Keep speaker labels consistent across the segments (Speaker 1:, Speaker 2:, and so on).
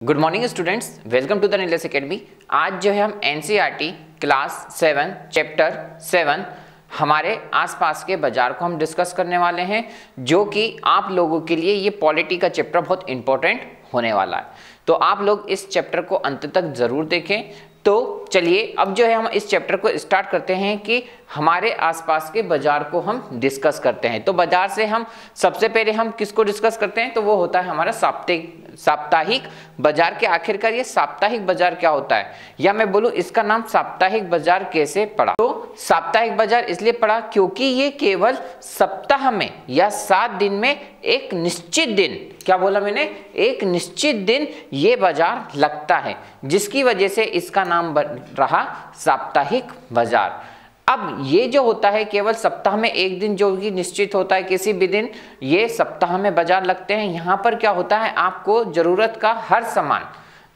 Speaker 1: Good morning students, welcome to the Nilesh academy. आज जो है हम एनसीईआरटी क्लास 7 चैप्टर 7 हमारे आसपास के बाजार को हम डिस्कस करने वाले हैं, जो कि आप लोगों के लिए ये पॉलिटी का चैप्टर बहुत इंपॉर्टेंट होने वाला है। तो आप लोग इस चैप्टर को अंत तक जरूर देखें। तो चलिए अब जो है हम इस चैप्टर को स्टार्ट करते हैं कि हमारे आसपास के बाजार को हम डिस्कस करते हैं। तो बाजार से हम सबसे पहले हम किसको डिस्कस करते हैं, तो वो होता है हमारा साप्ताहिक बाजार। के आखिरकार ये साप्ताहिक बाजार क्या होता है, या मैं बोलूं इसका नाम साप्ताहिक बाजार कैसे पड़ा। तो साप्ताहिक बाजार इसलिए पड़ा क्योंकि ये केवल सप्ताह में या 7 दिन में एक निश्चित दिन, क्या बोला मैंने, एक निश्चित दिन ये बाजार लगता है, जिसकी वजह से इसका नाम बन रहा साप्ताहिक बाजार। अब ये जो होता है केवल सप्ताह में एक दिन जो कि निश्चित होता है, किसी भी दिन ये सप्ताह में बाजार लगते हैं। यहाँ पर क्या होता है, आपको जरूरत का हर सामान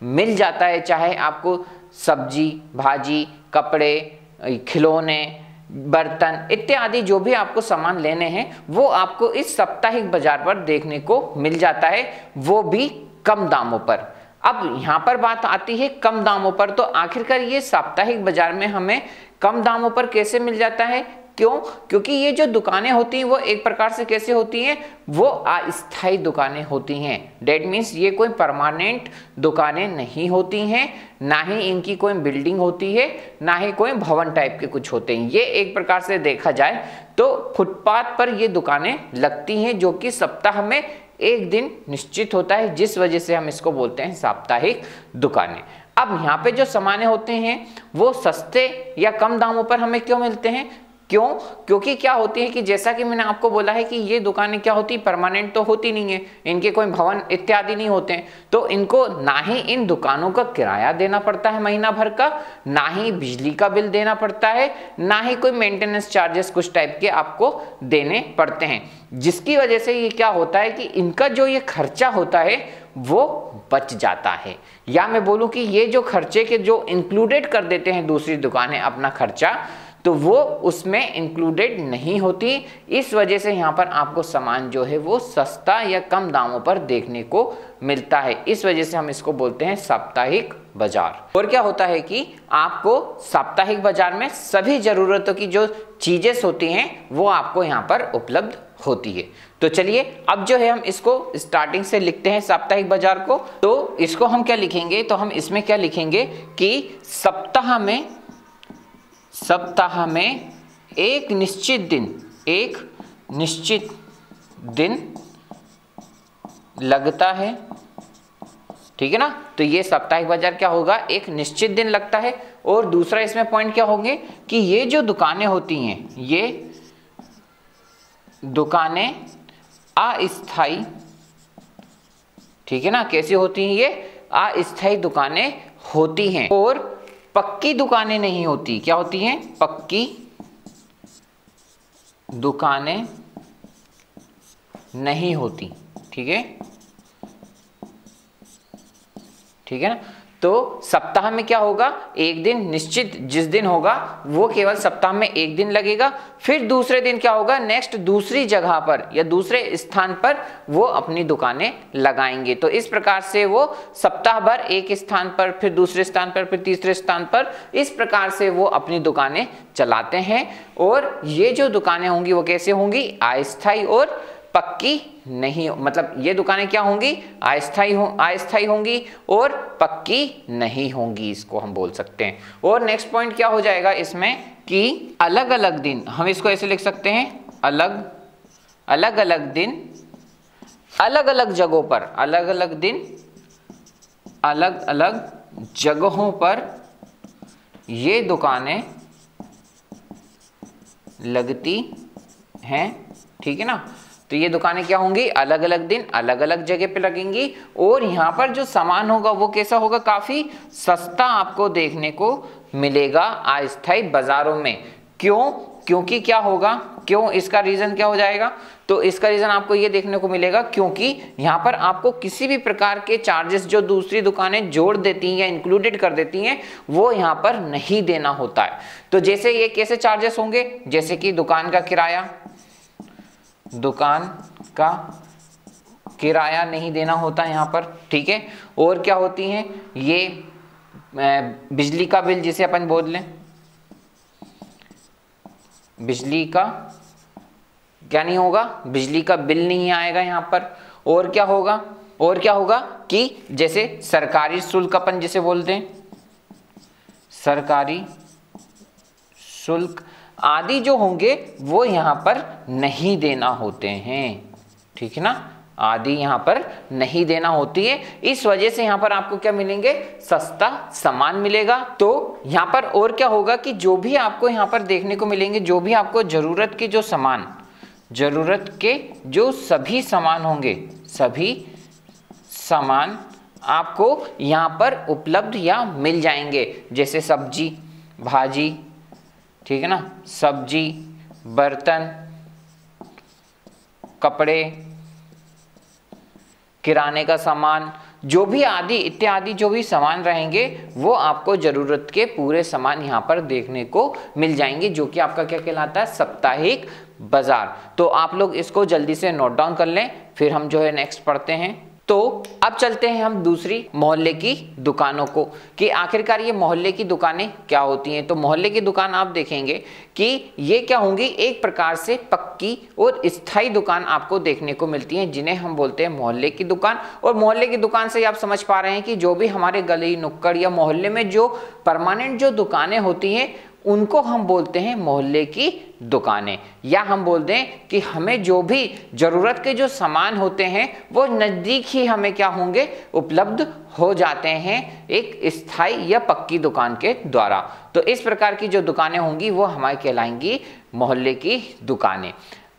Speaker 1: मिल जाता है, चाहे आपको सब्जी भाजी, कपड़े, खिलौने, बर्तन इत्यादि जो भी आपको सामान लेने हैं वो आपको इस साप्ताहिक बाजार पर देखने को मिल जाता है, वो भी कम दामों पर। अब यहाँ पर बात आती है कम दामों पर। तो आखिरकार ये साप्ताहिक बाजार में हमें कम दामों पर कैसे मिल जाता है, क्यों? क्योंकि ये जो दुकानें होती हैं वो एक प्रकार से कैसे होती हैं, वो अस्थायी दुकानें होती हैं। डेट मीन्स ये कोई परमानेंट दुकानें नहीं होती हैं, ना ही इनकी कोई बिल्डिंग होती है, ना ही कोई भवन टाइप के कुछ होते हैं। ये एक प्रकार से देखा जाए तो फुटपाथ पर ये दुकानें लगती हैं, जो कि सप्ताह में एक दिन निश्चित होता है, जिस वजह से हम इसको बोलते हैं साप्ताहिक दुकानें। अब यहाँ पे जो सामानें होते हैं वो सस्ते या कम दामों पर हमें क्यों मिलते हैं, क्यों? क्योंकि क्या होती है कि जैसा कि मैंने आपको बोला है कि ये दुकानें क्या होती, परमानेंट तो होती नहीं है, इनके कोई भवन इत्यादि नहीं होते हैं, तो इनको ना ही इन दुकानों का किराया देना पड़ता है महीना भर का, ना ही बिजली का बिल देना पड़ता है, ना ही कोई मेंटेनेंस चार्जेस कुछ टाइप के आपको देने पड़ते हैं, जिसकी वजह से ये क्या होता है कि इनका जो ये खर्चा होता है वो बच जाता है। या मैं बोलूं कि ये जो खर्चे के जो इंक्लूडेड कर देते हैं दूसरी दुकानें अपना खर्चा, तो वो उसमें इंक्लूडेड नहीं होती। इस वजह से यहाँ पर आपको सामान जो है वो सस्ता या कम दामों पर देखने को मिलता है। इस वजह से हम इसको बोलते हैं साप्ताहिक बाजार। और क्या होता है कि आपको साप्ताहिक बाजार में सभी जरूरतों की जो चीजें होती हैं वो आपको यहाँ पर उपलब्ध होती है। तो चलिए अब जो है हम इसको स्टार्टिंग से लिखते हैं साप्ताहिक बाजार को। तो इसको हम क्या लिखेंगे, तो हम इसमें क्या लिखेंगे कि सप्ताह में एक निश्चित दिन लगता है, ठीक है ना। तो ये साप्ताहिक बाजार क्या होगा, एक निश्चित दिन लगता है। और दूसरा इसमें पॉइंट क्या होंगे कि ये जो दुकानें होती हैं ये दुकानें अस्थायी, ठीक है ना, कैसी होती हैं, ये अस्थायी दुकानें होती हैं और पक्की दुकानें नहीं होती। क्या होती हैं, पक्की दुकानें नहीं होती, ठीक है, ठीक है ना। तो सप्ताह में क्या होगा, एक दिन निश्चित जिस दिन होगा वो केवल सप्ताह में एक दिन लगेगा, फिर दूसरे दिन क्या होगा, नेक्स्ट दूसरी जगह पर या दूसरे स्थान पर वो अपनी दुकानें लगाएंगे। तो इस प्रकार से वो सप्ताह भर एक स्थान पर, फिर दूसरे स्थान पर, फिर तीसरे स्थान पर, इस प्रकार से वो अपनी दुकानें चलाते हैं। और ये जो दुकानें होंगी वो कैसे होंगी, अस्थायी और पक्की नहीं, मतलब ये दुकानें क्या होंगी, अस्थायी होंगी और पक्की नहीं होंगी, इसको हम बोल सकते हैं। और नेक्स्ट पॉइंट क्या हो जाएगा इसमें कि अलग अलग दिन, हम इसको ऐसे लिख सकते हैं, अलग अलग दिन अलग अलग जगहों पर, अलग अलग दिन अलग अलग जगहों पर ये दुकानें लगती हैं, ठीक है ना। तो ये दुकानें क्या होंगी, अलग अलग दिन अलग अलग जगह पे लगेंगी। और यहाँ पर जो सामान होगा वो कैसा होगा, काफी सस्ता आपको देखने को मिलेगा अस्थायी बाजारों में। क्यों? क्योंकि क्या होगा, क्यों, इसका रीजन क्या हो जाएगा, तो इसका रीजन आपको ये देखने को मिलेगा क्योंकि यहाँ पर आपको किसी भी प्रकार के चार्जेस जो दूसरी दुकानें जोड़ देती हैं या इंक्लूडेड कर देती हैं वो यहाँ पर नहीं देना होता है। तो जैसे ये कैसे चार्जेस होंगे, जैसे कि दुकान का किराया, दुकान का किराया नहीं देना होता यहाँ पर, ठीक है। और क्या होती हैं ये बिजली का बिल जिसे अपन बोल लें, बिजली का क्या नहीं होगा, बिजली का बिल नहीं आएगा यहाँ पर। और क्या होगा, और क्या होगा कि जैसे सरकारी शुल्क अपन जिसे बोलते हैं, सरकारी शुल्क आदि जो होंगे वो यहाँ पर नहीं देना होते हैं, ठीक है ना, आदि यहाँ पर नहीं देना होती है। इस वजह से यहाँ पर आपको क्या मिलेंगे, सस्ता सामान मिलेगा। तो यहाँ पर और क्या होगा कि जो भी आपको यहाँ पर देखने को मिलेंगे, जो भी आपको जरूरत के जो सामान, जरूरत के जो सभी सामान होंगे, सभी सामान आपको यहाँ पर उपलब्ध या मिल जाएंगे। जैसे सब्जी भाजी, ठीक है ना, सब्जी, बर्तन, कपड़े, किराने का सामान, जो भी आदि इत्यादि जो भी सामान रहेंगे वो आपको जरूरत के पूरे सामान यहाँ पर देखने को मिल जाएंगे, जो कि आपका क्या कहलाता है, साप्ताहिक बाजार। तो आप लोग इसको जल्दी से नोट डाउन कर लें, फिर हम जो है नेक्स्ट पढ़ते हैं। तो अब चलते हैं हम दूसरी मोहल्ले की दुकानों को, कि आखिरकार ये मोहल्ले की दुकानें क्या होती हैं। तो मोहल्ले की दुकान आप देखेंगे कि ये क्या होंगी, एक प्रकार से पक्की और स्थायी दुकान आपको देखने को मिलती हैं, जिन्हें हम बोलते हैं मोहल्ले की दुकान। और मोहल्ले की दुकान से आप समझ पा रहे हैं कि जो भी हमारे गली नुक्कड़ या मोहल्ले में जो परमानेंट जो दुकानें होती हैं उनको हम बोलते हैं मोहल्ले की दुकानें, या हम बोलते हैं कि हमें जो भी जरूरत के जो सामान होते हैं वो नजदीक ही हमें क्या होंगे, उपलब्ध हो जाते हैं एक स्थायी या पक्की दुकान के द्वारा। तो इस प्रकार की जो दुकानें होंगी वो हमारी कहलाएंगी मोहल्ले की दुकानें।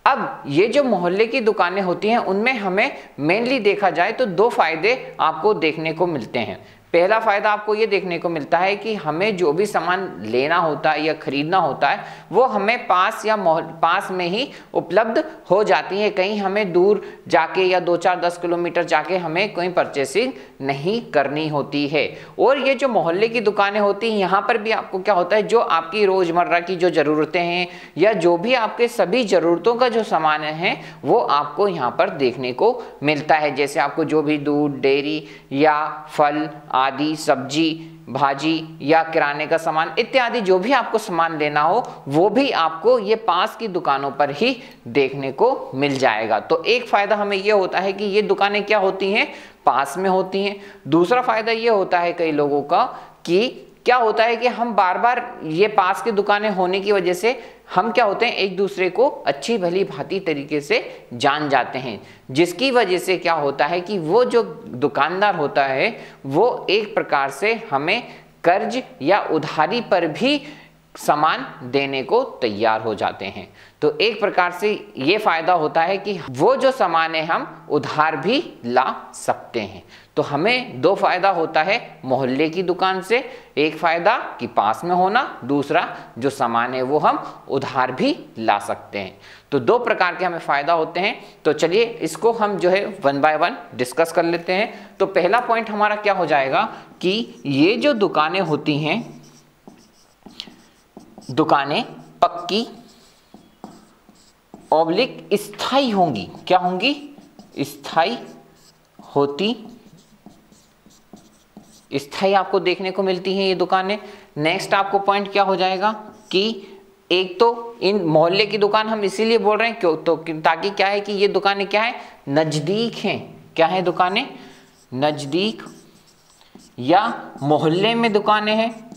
Speaker 1: अब ये जो मोहल्ले की दुकानें होती हैं उनमें हमें मेनली देखा जाए तो दो फायदे आपको देखने को मिलते हैं। पहला फायदा आपको ये देखने को मिलता है कि हमें जो भी सामान लेना होता है या खरीदना होता है वो हमें पास या पास में ही उपलब्ध हो जाती है, कहीं हमें दूर जाके या 2-4-10 किलोमीटर जाके हमें कोई परचेसिंग नहीं करनी होती है। और ये जो मोहल्ले की दुकानें होती हैं यहाँ पर भी आपको क्या होता है, जो आपकी रोजमर्रा की जो ज़रूरतें हैं या जो भी आपके सभी ज़रूरतों का जो सामान है वो आपको यहाँ पर देखने को मिलता है। जैसे आपको जो भी दूध, डेयरी या फल आदि, सब्जी भाजी या किराने का सामान इत्यादि जो भी आपको सामान लेना हो वो भी आपको ये पास की दुकानों पर ही देखने को मिल जाएगा। तो एक फायदा हमें ये होता है कि ये दुकानें क्या होती हैं, पास में होती हैं। दूसरा फायदा ये होता है कई लोगों का कि क्या होता है कि हम बार बार ये पास की दुकानें होने की वजह से हम क्या होते हैं, एक दूसरे को अच्छी भली भांति तरीके से जान जाते हैं, जिसकी वजह से क्या होता है कि वो जो दुकानदार होता है वो एक प्रकार से हमें कर्ज या उधारी पर भी सामान देने को तैयार हो जाते हैं। तो एक प्रकार से ये फायदा होता है कि वो जो सामान है हम उधार भी ला सकते हैं। तो हमें दो फायदा होता है मोहल्ले की दुकान से, एक फायदा कि पास में होना, दूसरा जो सामान है वो हम उधार भी ला सकते हैं। तो दो प्रकार के हमें फायदा होते हैं। तो चलिए इसको हम जो है 1 बाय 1 डिस्कस कर लेते हैं। तो पहला पॉइंट हमारा क्या हो जाएगा कि ये जो दुकानें होती हैं, दुकानें पक्की ऑब्लिक स्थायी होंगी। क्या होंगी, स्थायी होती, स्थायी आपको देखने को मिलती हैं ये दुकानें। नेक्स्ट आपको पॉइंट क्या हो जाएगा कि एक तो इन मोहल्ले की दुकान हम इसीलिए बोल रहे हैं क्यों, तो ताकि क्या है कि ये दुकानें क्या है, नजदीक हैं। क्या है, दुकानें नजदीक या मोहल्ले में दुकानें हैं,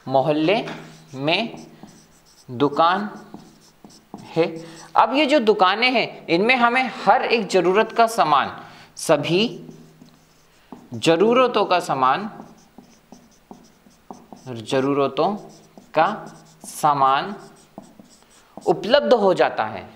Speaker 1: मोहल्ले में दुकान है। अब ये जो दुकानें हैं इनमें हमें हर एक जरूरत का सामान, सभी जरूरतों का सामान, जरूरतों का सामान उपलब्ध हो जाता है।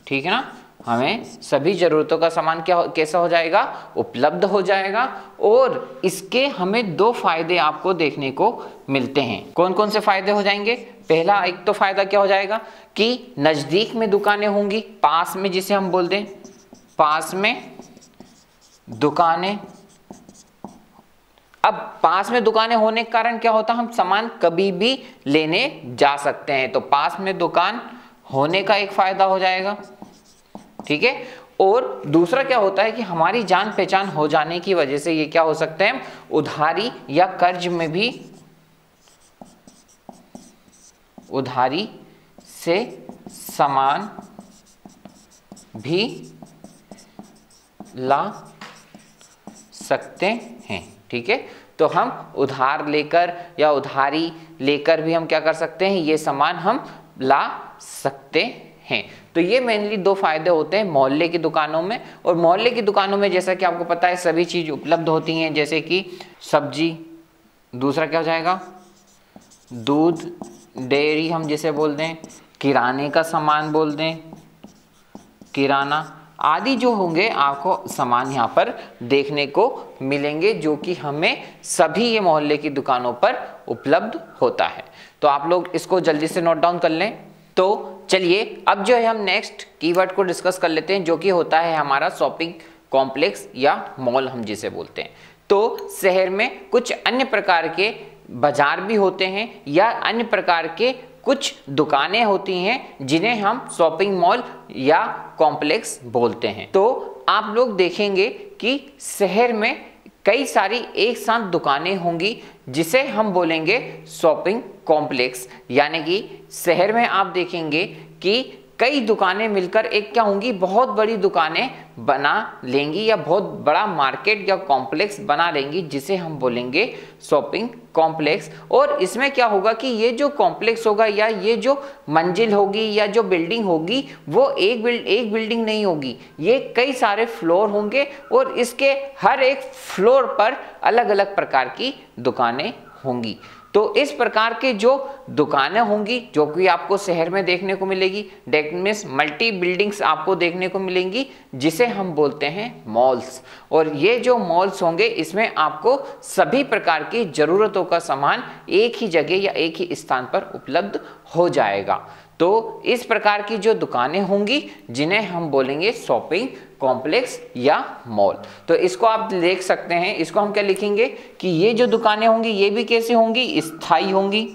Speaker 1: ठीक है ना, हमें सभी जरूरतों का सामान क्या कैसा हो जाएगा, उपलब्ध हो जाएगा। और इसके हमें दो फायदे आपको देखने को मिलते हैं। कौन कौन से फायदे हो जाएंगे, पहला एक तो फायदा क्या हो जाएगा कि नजदीक में दुकानें होंगी, पास में जिसे हम बोलते हैं पास में दुकानें। अब पास में दुकानें होने के कारण क्या होता है, हम सामान कभी भी लेने जा सकते हैं। तो पास में दुकान होने का एक फायदा हो जाएगा। ठीक है। और दूसरा क्या होता है कि हमारी जान पहचान हो जाने की वजह से ये क्या हो सकते हैं, उधारी या कर्ज में भी, उधारी से सामान भी ला सकते हैं। ठीक है, तो हम उधार लेकर या उधारी लेकर भी हम क्या कर सकते हैं, ये सामान हम ला सकते हैं। तो ये मेनली दो फायदे होते हैं मोहल्ले की दुकानों में। और मोहल्ले की दुकानों में जैसा कि आपको पता है सभी चीज उपलब्ध होती हैं, जैसे कि सब्जी, दूसरा क्या हो जाएगा, दूध, डेयरी हम जिसे बोल दें, किराने का सामान बोल दें, किराना आदि जो होंगे आपको सामान यहाँ पर देखने को मिलेंगे, जो कि हमें सभी ये मोहल्ले की दुकानों पर उपलब्ध होता है। तो आप लोग इसको जल्दी से नोट डाउन कर लें। तो चलिए अब जो है हम नेक्स्ट कीवर्ड को डिस्कस कर लेते हैं, जो कि होता है हमारा शॉपिंग कॉम्प्लेक्स या मॉल हम जिसे बोलते हैं। तो शहर में कुछ अन्य प्रकार के बाजार भी होते हैं या अन्य प्रकार के कुछ दुकानें होती हैं जिन्हें हम शॉपिंग मॉल या कॉम्प्लेक्स बोलते हैं। तो आप लोग देखेंगे कि शहर में कई सारी एक साथ दुकानें होंगी जिसे हम बोलेंगे शॉपिंग कॉम्प्लेक्स। यानी कि शहर में आप देखेंगे कि कई दुकानें मिलकर एक क्या होंगी, बहुत बड़ी दुकानें बना लेंगी या बहुत बड़ा मार्केट या कॉम्प्लेक्स बना लेंगी, जिसे हम बोलेंगे शॉपिंग कॉम्प्लेक्स। और इसमें क्या होगा कि ये जो कॉम्प्लेक्स होगा या ये जो मंजिल होगी या जो बिल्डिंग होगी वो एक बिल्डिंग नहीं होगी, ये कई सारे फ्लोर होंगे और इसके हर एक फ्लोर पर अलग अलग प्रकार की दुकानें होंगी। तो इस प्रकार के जो दुकानें होंगी जो कि आपको शहर में देखने को मिलेगी, डेट मीन्स मल्टी बिल्डिंग्स आपको देखने को मिलेंगी, जिसे हम बोलते हैं मॉल्स। और ये जो मॉल्स होंगे इसमें आपको सभी प्रकार की जरूरतों का सामान एक ही जगह या एक ही स्थान पर उपलब्ध हो जाएगा। तो इस प्रकार की जो दुकानें होंगी जिन्हें हम बोलेंगे शॉपिंग कॉम्प्लेक्स या मॉल। तो इसको आप देख सकते हैं, इसको हम क्या लिखेंगे कि ये जो दुकानें होंगी ये भी कैसी होंगी, स्थायी होंगी,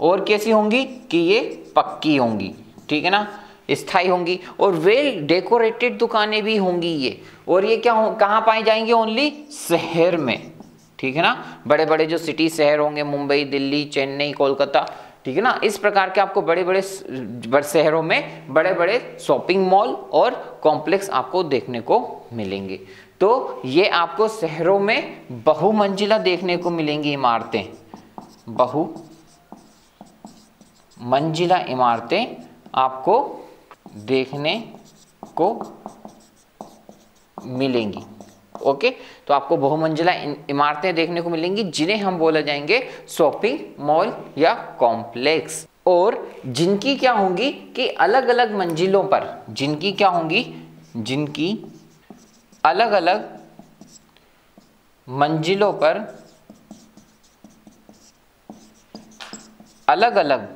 Speaker 1: और कैसी होंगी कि ये पक्की होंगी। ठीक है ना, स्थायी होंगी। और वेल डेकोरेटेड दुकानें भी होंगी ये, और ये क्या कहाँ पाई जाएंगी, ओनली शहर में। ठीक है ना, बड़े बड़े जो सिटी शहर होंगे, मुंबई, दिल्ली, चेन्नई, कोलकाता, ठीक है ना, इस प्रकार के आपको बड़े बड़े शहरों में बड़े बड़े शॉपिंग मॉल और कॉम्प्लेक्स आपको देखने को मिलेंगे। तो ये आपको शहरों में बहुमंजिला देखने को मिलेंगी इमारतें, बहुमंजिला इमारतें आपको देखने को मिलेंगी। ओके, तो आपको बहुमंजिला इमारतें देखने को मिलेंगी जिन्हें हम बोला जाएंगे शॉपिंग मॉल या कॉम्प्लेक्स। और जिनकी क्या होंगी कि अलग अलग मंजिलों पर, जिनकी क्या होंगी, जिनकी अलग अलग मंजिलों पर अलग अलग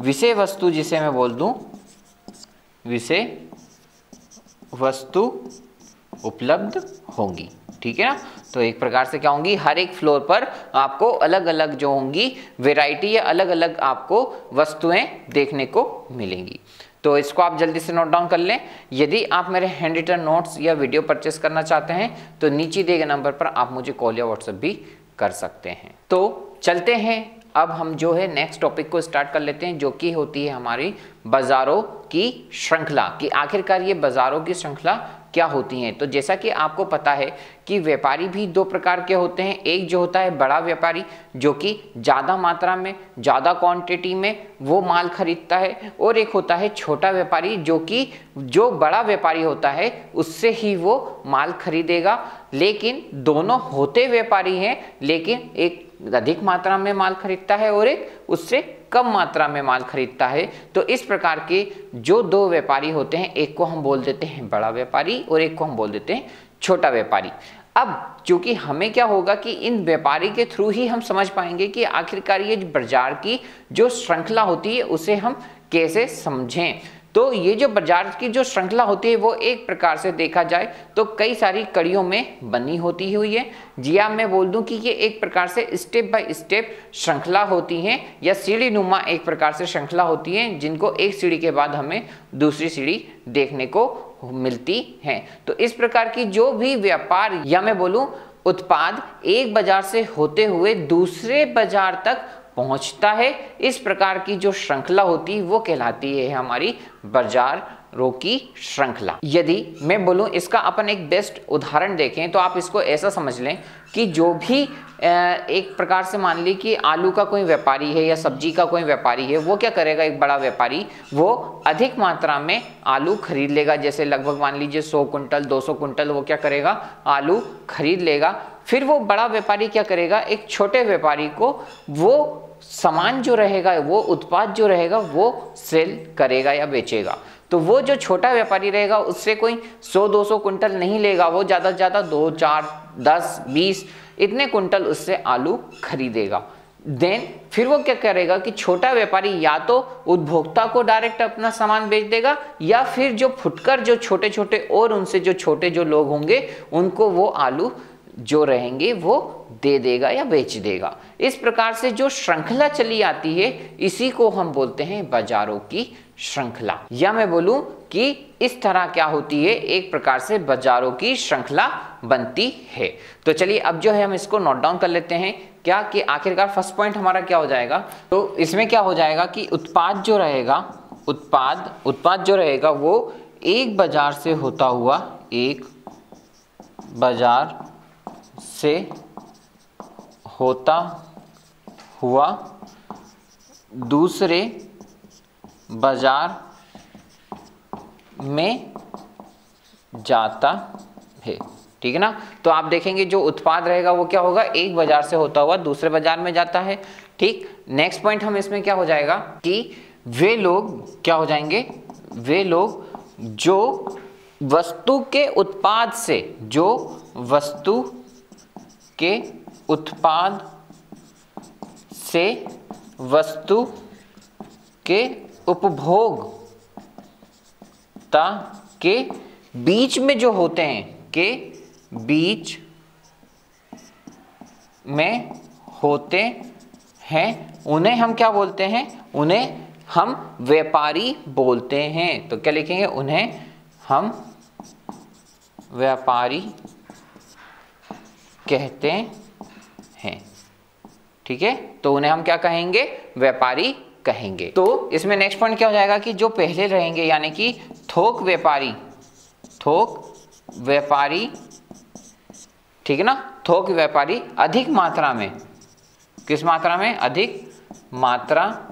Speaker 1: विषय वस्तु, जिसे मैं बोल दूं विषय वस्तु उपलब्ध होंगी। ठीक है ना, तो एक प्रकार से क्या होंगी, हर एक फ्लोर पर आपको अलग अलग जो होंगी वैरायटी या अलग अलग आपको वस्तुएं देखने को मिलेंगी। तो इसको आप जल्दी से नोट डाउन कर लें। यदि आप मेरे हैंड रिटन नोट्स या वीडियो परचेस करना चाहते हैं तो नीचे दिए गए नंबर पर आप मुझे कॉल या व्हाट्सएप भी कर सकते हैं। तो चलते हैं, अब हम जो है नेक्स्ट टॉपिक को स्टार्ट कर लेते हैं, जो कि होती है हमारी बाजारों की श्रृंखला, कि आखिरकार ये बाजारों की श्रृंखला क्या होती हैं। तो जैसा कि आपको पता है कि व्यापारी भी दो प्रकार के होते हैं। एक जो होता है बड़ा व्यापारी, जो कि ज़्यादा मात्रा में, ज़्यादा क्वांटिटी में वो माल खरीदता है, और एक होता है छोटा व्यापारी, जो कि जो बड़ा व्यापारी होता है उससे ही वो माल खरीदेगा। लेकिन दोनों होते व्यापारी हैं, लेकिन एक अधिक मात्रा में माल खरीदता है और एक उससे कम मात्रा में माल खरीदता है। तो इस प्रकार के जो दो व्यापारी होते हैं, एक को हम बोल देते हैं बड़ा व्यापारी और एक को हम बोल देते हैं छोटा व्यापारी। अब चूंकि हमें क्या होगा कि इन व्यापारी के थ्रू ही हम समझ पाएंगे कि आखिरकार ये बाजार की जो श्रृंखला होती है उसे हम कैसे समझें। तो ये जो बाजार की जो श्रृंखला होती है वो एक प्रकार से देखा जाए तो कई सारी कड़ियों में बनी होती हुई है। जी हाँ, मैं बोल दूं कि ये एक प्रकार से स्टेप बाय स्टेप श्रृंखला होती है या सीढ़ी नुमा एक प्रकार से श्रृंखला होती है, जिनको एक सीढ़ी के बाद हमें दूसरी सीढ़ी देखने को मिलती है। तो इस प्रकार की जो भी व्यापार या मैं बोलूं उत्पाद एक बाजार से होते हुए दूसरे बाजार तक पहुंचता है, इस प्रकार की जो श्रृंखला होती है वो कहलाती है हमारी बाजारों की श्रृंखला। यदि मैं बोलूं इसका अपन एक बेस्ट उदाहरण देखें तो आप इसको ऐसा समझ लें कि जो भी एक प्रकार से मान ली कि आलू का कोई व्यापारी है या सब्जी का कोई व्यापारी है, वो क्या करेगा, एक बड़ा व्यापारी वो अधिक मात्रा में आलू खरीद लेगा, जैसे लगभग मान लीजिए 100 कुंटल 200 कुंटल वो क्या करेगा, आलू खरीद लेगा। फिर वो बड़ा व्यापारी क्या करेगा, एक छोटे व्यापारी को वो सामान जो रहेगा, वो उत्पाद जो रहेगा वो सेल करेगा या बेचेगा। तो वो जो छोटा व्यापारी रहेगा उससे कोई 100-200 कुंटल नहीं लेगा, वो ज़्यादा से ज़्यादा 2, 4, 10, 20 इतने कुंटल उससे आलू खरीदेगा। देन फिर वो क्या करेगा कि छोटा व्यापारी या तो उपभोक्ता को डायरेक्ट अपना सामान बेच देगा या फिर जो फुटकर जो छोटे छोटे और उनसे जो छोटे जो लोग होंगे उनको वो आलू जो रहेंगे वो दे देगा या बेच देगा। इस प्रकार से जो श्रृंखला चली आती है इसी को हम बोलते हैं बाजारों की श्रृंखला, या मैं बोलूं कि इस तरह क्या होती है, एक प्रकार से बाजारों की श्रृंखला बनती है। तो चलिए अब जो है हम इसको नोट डाउन कर लेते हैं क्या कि आखिरकार फर्स्ट पॉइंट हमारा क्या हो जाएगा। तो इसमें क्या हो जाएगा कि उत्पाद जो रहेगा, उत्पाद जो रहेगा वो एक बाजार से होता हुआ, एक बाजार से होता हुआ दूसरे बाजार में जाता है, ठीक है ना। तो आप देखेंगे जो उत्पाद रहेगा वो क्या होगा, एक बाजार से होता हुआ दूसरे बाजार में जाता है, ठीक। नेक्स्ट पॉइंट हम इसमें क्या हो जाएगा कि वे लोग क्या हो जाएंगे, वे लोग जो वस्तु के उत्पाद से, जो वस्तु के उत्पाद से वस्तु के उपभोक्ता के बीच में जो होते हैं, के बीच में होते हैं, उन्हें हम क्या बोलते हैं, उन्हें हम व्यापारी बोलते हैं। तो क्या लिखेंगे, उन्हें हम व्यापारी कहते हैं, ठीक है। तो उन्हें हम क्या कहेंगे, व्यापारी कहेंगे। तो इसमें नेक्स्ट पॉइंट क्या हो जाएगा कि जो पहले रहेंगे यानी कि थोक व्यापारी, थोक व्यापारी, ठीक है ना, थोक व्यापारी अधिक मात्रा में, किस मात्रा में, अधिक मात्रा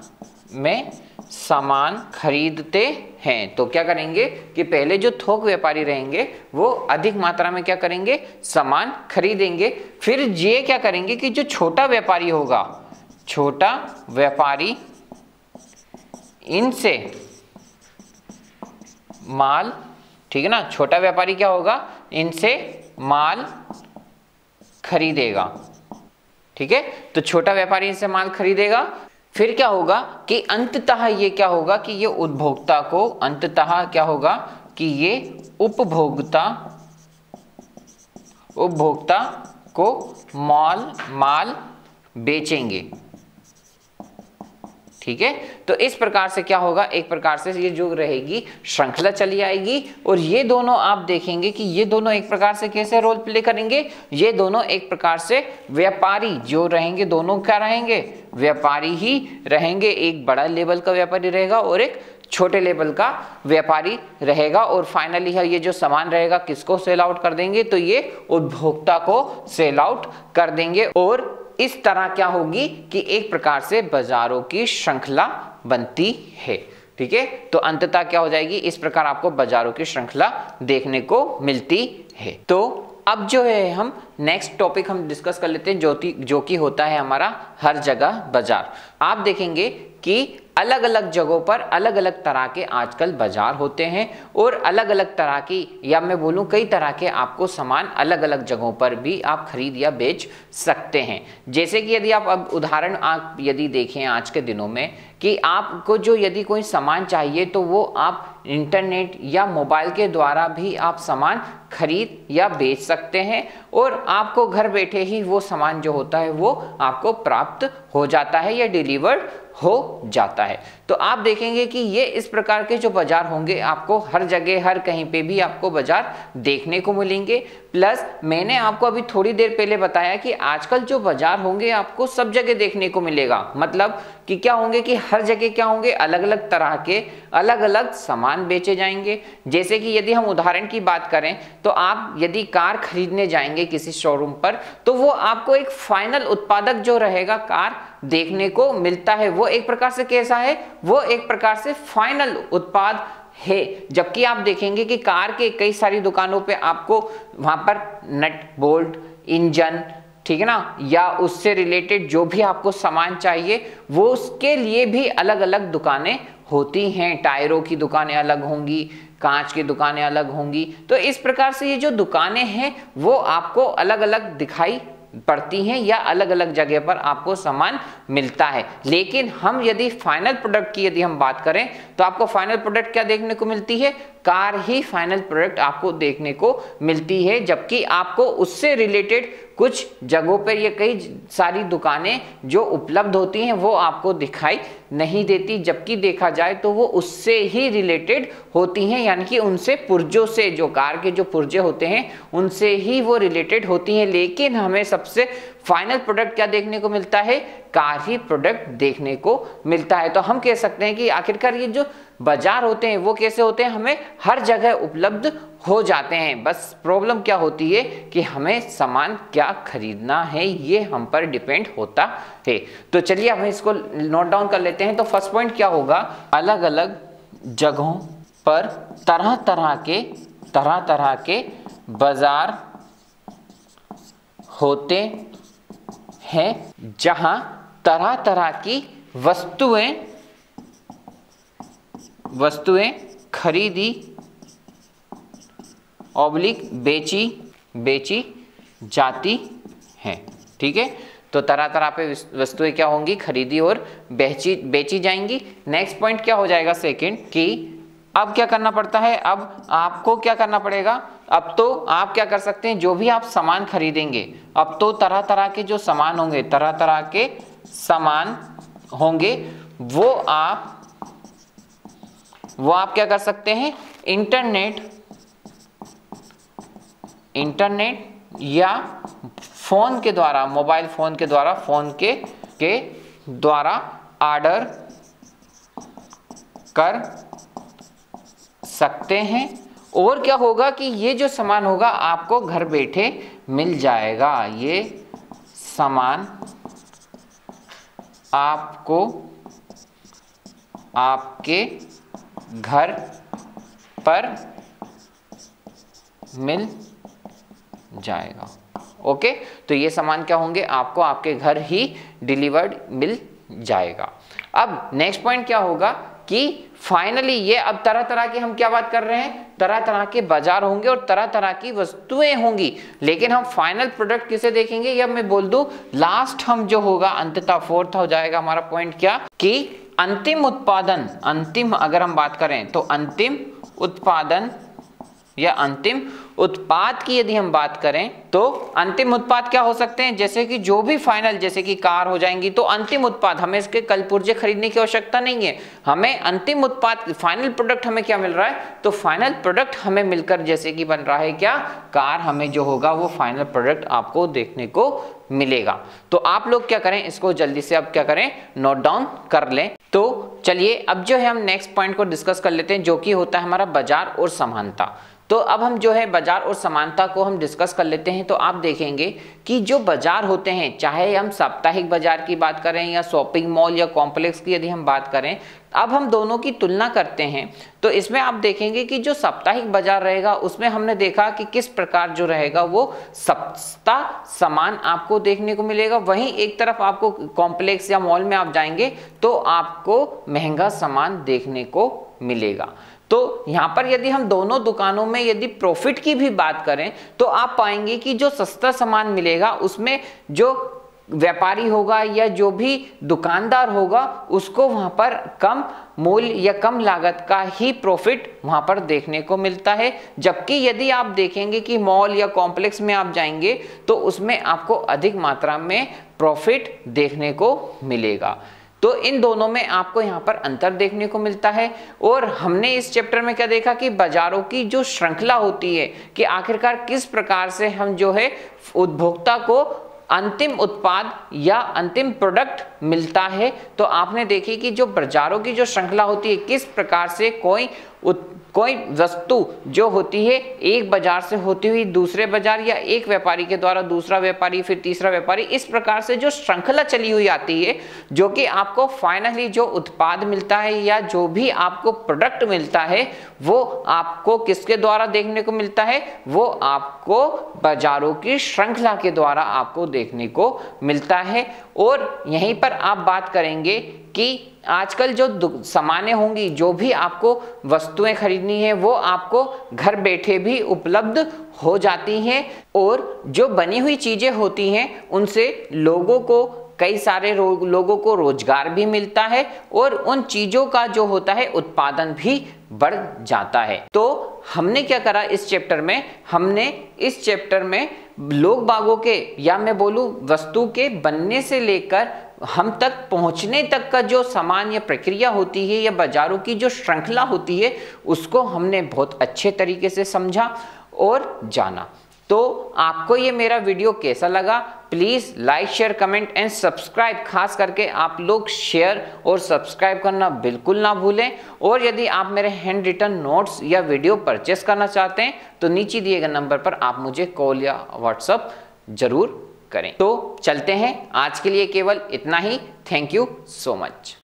Speaker 1: में सामान खरीदते हैं। तो क्या करेंगे कि पहले जो थोक व्यापारी रहेंगे वो अधिक मात्रा में क्या करेंगे, सामान खरीदेंगे। फिर ये क्या करेंगे कि जो छोटा व्यापारी होगा, छोटा व्यापारी इनसे माल, ठीक है ना, छोटा व्यापारी क्या होगा, इनसे माल खरीदेगा, ठीक है। तो छोटा व्यापारी इनसे माल खरीदेगा। फिर क्या होगा कि अंततः ये क्या होगा कि ये उपभोक्ता को, अंततः क्या होगा कि ये उपभोक्ता को माल बेचेंगे, ठीक है। तो इस प्रकार से क्या होगा, एक प्रकार से ये जो रहेगी श्रृंखला चली आएगी। और ये दोनों आप देखेंगे कि ये दोनों एक प्रकार से कैसे रोल प्ले करेंगे, ये दोनों एक प्रकार से व्यापारी जो रहेंगे, दोनों क्या रहेंगे, व्यापारी ही रहेंगे। एक बड़ा लेवल का व्यापारी रहेगा और एक छोटे लेवल का व्यापारी रहेगा। और फाइनली ये जो सामान रहेगा किसको सेल आउट कर देंगे, तो ये उपभोक्ता को सेल आउट कर देंगे। और इस तरह क्या होगी कि एक प्रकार से बाजारों की श्रृंखला बनती है, ठीक है। तो अंततः क्या हो जाएगी, इस प्रकार आपको बाजारों की श्रृंखला देखने को मिलती है। तो अब जो है हम नेक्स्ट टॉपिक हम डिस्कस कर लेते हैं जो कि होता है हमारा हर जगह बाजार। आप देखेंगे कि अलग अलग जगहों पर अलग अलग तरह के आजकल बाजार होते हैं और अलग अलग तरह की, या मैं बोलूं कई तरह के आपको सामान अलग अलग जगहों पर भी आप खरीद या बेच सकते हैं। जैसे कि यदि आप अब उदाहरण आप यदि देखें आज के दिनों में कि आपको जो यदि कोई सामान चाहिए तो वो आप इंटरनेट या मोबाइल के द्वारा भी आप सामान खरीद या बेच सकते हैं और आपको घर बैठे ही वो सामान जो होता है वो आपको प्राप्त हो जाता है या डिलीवर्ड हो जाता है। तो आप देखेंगे कि ये इस प्रकार के जो बाजार होंगे आपको हर जगह हर कहीं पे भी आपको बाजार देखने को मिलेंगे। प्लस मैंने आपको अभी थोड़ी देर पहले बताया कि आजकल जो बाजार होंगे आपको सब जगह देखने को मिलेगा। मतलब कि क्या होंगे कि हर जगह क्या होंगे, अलग अलग तरह के अलग अलग सामान बेचे जाएंगे। जैसे कि यदि हम उदाहरण की बात करें तो आप यदि कार खरीदने जाएंगे किसी शोरूम पर तो वो आपको एक फाइनल उत्पादक जो रहेगा कार देखने को मिलता है। वो एक प्रकार से कैसा है, वो एक प्रकार से फाइनल उत्पाद है। जबकि आप देखेंगे कि कार के कई सारी दुकानों पे आपको वहां पर नट बोल्ट, इंजन, ठीक है ना, या उससे रिलेटेड जो भी आपको सामान चाहिए वो उसके लिए भी अलग अलग दुकानें होती हैं। टायरों की दुकानें अलग होंगी, कांच की दुकानें अलग होंगी। तो इस प्रकार से ये जो दुकानें हैं वो आपको अलग अलग दिखाई पड़ती हैं या अलग अलग जगह पर आपको सामान मिलता है। लेकिन हम यदि फाइनल प्रोडक्ट की यदि हम बात करें तो आपको फाइनल प्रोडक्ट क्या देखने को मिलती है, कार ही फाइनल प्रोडक्ट आपको देखने को मिलती है। जबकि आपको उससे रिलेटेड कुछ जगहों पर ये कई सारी दुकानें जो उपलब्ध होती हैं वो आपको दिखाई नहीं देती, जबकि देखा जाए तो वो उससे ही रिलेटेड होती हैं, यानी कि उनसे पुर्जों से, जो कार के जो पुर्जे होते हैं उनसे ही वो रिलेटेड होती हैं। लेकिन हमें सबसे फाइनल प्रोडक्ट क्या देखने को मिलता है, कार ही प्रोडक्ट देखने को मिलता है। तो हम कह सकते हैं कि आखिरकार ये जो बाजार होते हैं वो कैसे होते हैं, हमें हर जगह उपलब्ध हो जाते हैं। बस प्रॉब्लम क्या होती है कि हमें सामान क्या खरीदना है, ये हम पर डिपेंड होता है। तो चलिए हम इसको नोट डाउन कर लेते हैं। तो फर्स्ट पॉइंट क्या होगा, अलग अलग जगहों पर तरह तरह के बाजार होते हैं जहां तरह तरह की वस्तुएं खरीदी ऑब्लिक बेची जाती हैं। ठीक है, तो तरह तरह पे वस्तुएं क्या होंगी, खरीदी और बेची जाएंगी। नेक्स्ट पॉइंट क्या हो जाएगा सेकंड, कि अब क्या करना पड़ता है, अब आपको क्या करना पड़ेगा, अब तो आप क्या कर सकते हैं, जो भी आप सामान खरीदेंगे अब तो तरह तरह के जो सामान होंगे, तरह तरह के सामान होंगे वो आप क्या कर सकते हैं, इंटरनेट या फोन के द्वारा, मोबाइल फोन के द्वारा, फोन के द्वारा ऑर्डर कर सकते हैं। और क्या होगा कि ये जो सामान होगा आपको घर बैठे मिल जाएगा। ये सामान आपको आपके घर पर मिल जाएगा। ओके, तो ये सामान क्या होंगे, आपको आपके घर ही डिलीवर्ड मिल जाएगा। अब नेक्स्ट पॉइंट क्या होगा कि फाइनली ये अब तरह तरह की हम क्या बात कर रहे हैं, तरह तरह के बाजार होंगे और तरह तरह की वस्तुएं होंगी। लेकिन हम फाइनल प्रोडक्ट किसे देखेंगे, या मैं बोल दूं लास्ट हम जो होगा अंततः फोर्थ हो जाएगा हमारा पॉइंट क्या, कि अंतिम उत्पादन, अंतिम अगर हम बात करें तो अंतिम उत्पादन या अंतिम उत्पाद की यदि हम बात करें तो अंतिम उत्पाद क्या हो सकते हैं, जैसे कि जो भी फाइनल, जैसे कि कार हो जाएंगी तो अंतिम उत्पाद, हमें इसके कल पुर्जे खरीदने की आवश्यकता नहीं है। हमें अंतिम उत्पाद, फाइनल प्रोडक्ट हमें क्या मिल रहा है, तो फाइनल प्रोडक्ट हमें मिलकर जैसे कि बन रहा है क्या, कार, हमें जो होगा वो फाइनल प्रोडक्ट आपको देखने को मिलेगा। तो आप लोग क्या करें, इसको जल्दी से अब क्या करें, नोट डाउन कर लें। तो चलिए अब जो है हम नेक्स्ट पॉइंट को डिस्कस कर लेते हैं, जो कि होता है हमारा बाजार और समानता। तो अब हम जो है बाजार और समानता को हम डिस्कस कर लेते हैं। तो आप देखेंगे कि जो बाजार होते हैं, चाहे हम साप्ताहिक बाजार की बात करें या शॉपिंग मॉल या कॉम्प्लेक्स की यदि हम बात करें, अब हम दोनों की तुलना करते हैं तो इसमें आप देखेंगे कि जो साप्ताहिक बाजार रहेगा उसमें हमने देखा कि किस प्रकार जो रहेगा वो सस्ता सामान आपको देखने को मिलेगा। वहीं एक तरफ आपको कॉम्प्लेक्स या मॉल में आप जाएंगे तो आपको महंगा सामान देखने को मिलेगा। तो यहाँ पर यदि हम दोनों दुकानों में यदि प्रॉफिट की भी बात करें तो आप पाएंगे कि जो सस्ता सामान मिलेगा उसमें जो व्यापारी होगा या जो भी दुकानदार होगा उसको वहां पर कम मूल्य या कम लागत का ही प्रॉफिट वहां पर देखने को मिलता है। जबकि यदि आप देखेंगे कि मॉल या कॉम्प्लेक्स में आप जाएंगे तो उसमें आपको अधिक मात्रा में प्रॉफिट देखने को मिलेगा। तो इन दोनों में आपको यहाँ पर अंतर देखने को मिलता है। और हमने इस चैप्टर में क्या देखा कि बाजारों की जो श्रृंखला होती है कि आखिरकार किस प्रकार से हम जो है उपभोक्ता को अंतिम उत्पाद या अंतिम प्रोडक्ट मिलता है। तो आपने देखी कि जो बाजारों की जो श्रृंखला होती है किस प्रकार से कोई वस्तु जो होती है एक बाजार से होती हुई दूसरे बाजार या एक व्यापारी के द्वारा दूसरा व्यापारी फिर तीसरा व्यापारी, इस प्रकार से जो श्रृंखला चली हुई आती है जो कि आपको फाइनली जो उत्पाद मिलता है या जो भी आपको प्रोडक्ट मिलता है वो आपको किसके द्वारा देखने को मिलता है, वो आपको बाजारों की श्रृंखला के द्वारा आपको देखने को मिलता है। और यहीं पर आप बात करेंगे कि आजकल जो सामानें होंगी, जो भी आपको वस्तुएं खरीदनी है वो आपको घर बैठे भी उपलब्ध हो जाती हैं। और जो बनी हुई चीजें होती हैं उनसे लोगों को कई सारे लोगों को रोजगार भी मिलता है और उन चीजों का जो होता है उत्पादन भी बढ़ जाता है। तो हमने क्या करा इस चैप्टर में, हमने इस चैप्टर में लोग बागों के या मैं बोलूं वस्तु के बनने से लेकर हम तक पहुंचने तक का जो सामान या प्रक्रिया होती है या बाजारों की जो श्रृंखला होती है उसको हमने बहुत अच्छे तरीके से समझा और जाना। तो आपको ये मेरा वीडियो कैसा लगा, please like share comment and subscribe, खास करके आप लोग शेयर और सब्सक्राइब करना बिल्कुल ना भूलें। और यदि आप मेरे हैंड रिटन नोट्स या वीडियो परचेस करना चाहते हैं तो नीचे दिए गए नंबर पर आप मुझे कॉल या व्हाट्सएप जरूर करें। तो चलते हैं, आज के लिए केवल इतना ही। Thank you so much.